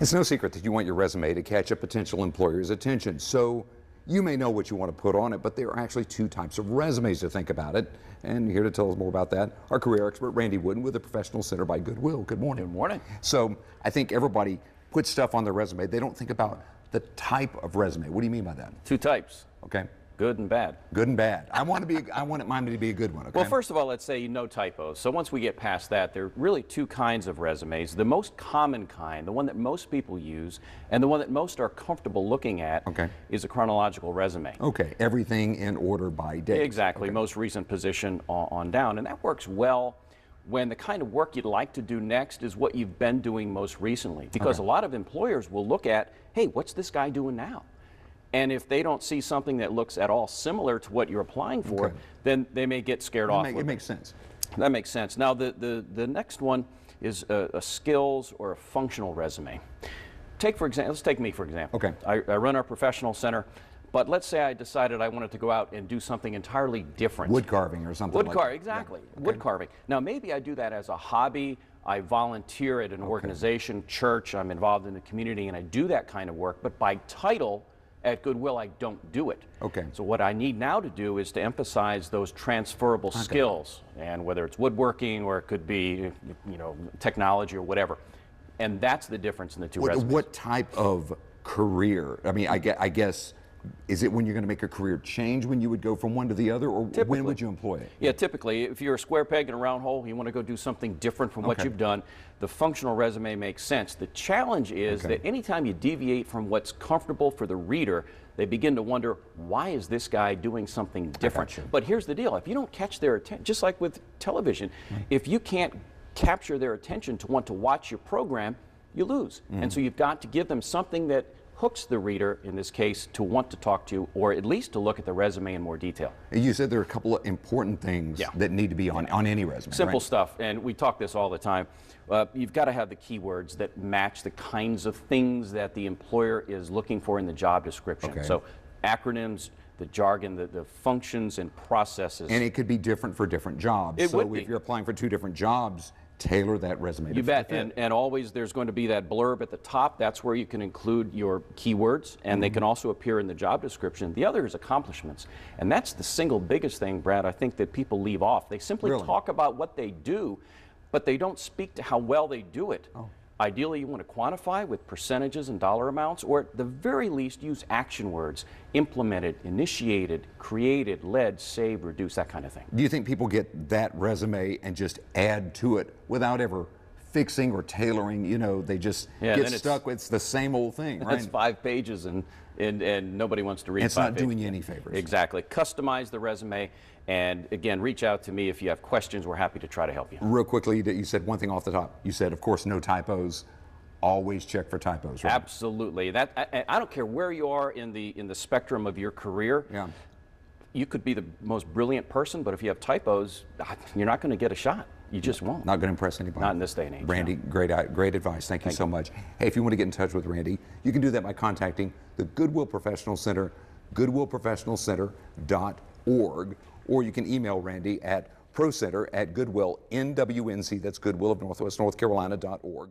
It's no secret that you want your resume to catch a potential employer's attention. So you may know what you want to put on it, but there are actually two types of resumes to think about it. And here to tell us more about that, our career expert, Randy Wooden with the Professional Center by Goodwill. Good morning. Good morning. So I think everybody puts stuff on their resume. They don't think about the type of resume. What do you mean by that? Two types. Okay. Good and bad. Good and bad. I want mine to be a good one, okay? Well, first of all, let's say no typos. So once we get past that, there are really two kinds of resumes. The most common kind, the one that most people use, and the one that most are comfortable looking at, is a chronological resume. Okay, everything in order by date. Exactly, most recent position on down. And that works well when the kind of work you'd like to do next is what you've been doing most recently. Because a lot of employers will look at, hey, what's this guy doing now? And if they don't see something that looks at all similar to what you're applying for, then they may get scared off. It makes sense. That makes sense. Now, the next one is a skills or a functional resume. Let's take me, for example. Okay. I run our professional center, but let's say I decided I wanted to go out and do something entirely different. Wood carving or something like that. Exactly. Yeah. Wood carving. Now, maybe I do that as a hobby. I volunteer at an organization, church, I'm involved in the community, and I do that kind of work, but by title, at Goodwill, I don't do it. Okay. So what I need now to do is to emphasize those transferable skills, and whether it's woodworking or it could be, technology or whatever. And that's the difference in the two resumes. What type of career? I mean, I guess, is it when you're going to make a career change when you would go from one to the other, or when would you employ it? Yeah, typically, if you're a square peg in a round hole, you want to go do something different from what you've done, the functional resume makes sense. The challenge is that anytime you deviate from what's comfortable for the reader, they begin to wonder, why is this guy doing something different? But here's the deal, if you don't catch their attention, just like with television, if you can't capture their attention to want to watch your program, you lose. And so you've got to give them something that hooks the reader, in this case, to want to talk to you, or at least to look at the resume in more detail. You said there are a couple of important things that need to be on any resume. Simple stuff, and we talk this all the time. You've got to have the keywords that match the kinds of things that the employer is looking for in the job description. So acronyms, the jargon, the functions and processes. And it could be different for different jobs. It would be. If you're applying for two different jobs, tailor that resume. You bet, and always there's going to be that blurb at the top. That's where you can include your keywords, and they can also appear in the job description. The other is accomplishments, and that's the single biggest thing, Brad, I think that people leave off. They simply talk about what they do, but they don't speak to how well they do it. Ideally, you want to quantify with percentages and dollar amounts, or at the very least use action words: implemented, initiated, created, led, saved, reduced, that kind of thing. Do you think people get that resume and just add to it without ever fixing or tailoring? You know, they just get stuck with the same old thing, right? It's 5 pages and nobody wants to read 5 pages. It's not doing you any favors. Exactly. Customize the resume, and again, reach out to me if you have questions. We're happy to try to help you. Real quickly, you said one thing off the top. You said, of course, no typos. Always check for typos, right? Absolutely. I don't care where you are in the spectrum of your career. You could be the most brilliant person, but if you have typos, you're not going to get a shot. You just won't. Not going to impress anybody. Not in this day and age. Randy, great advice. Thank you so much. Hey, if you want to get in touch with Randy, you can do that by contacting the Goodwill Professional Center, goodwillprofessionalcenter.org, or you can email Randy at procenter@goodwill, NWNC, that's Goodwill of Northwest North Carolina.org.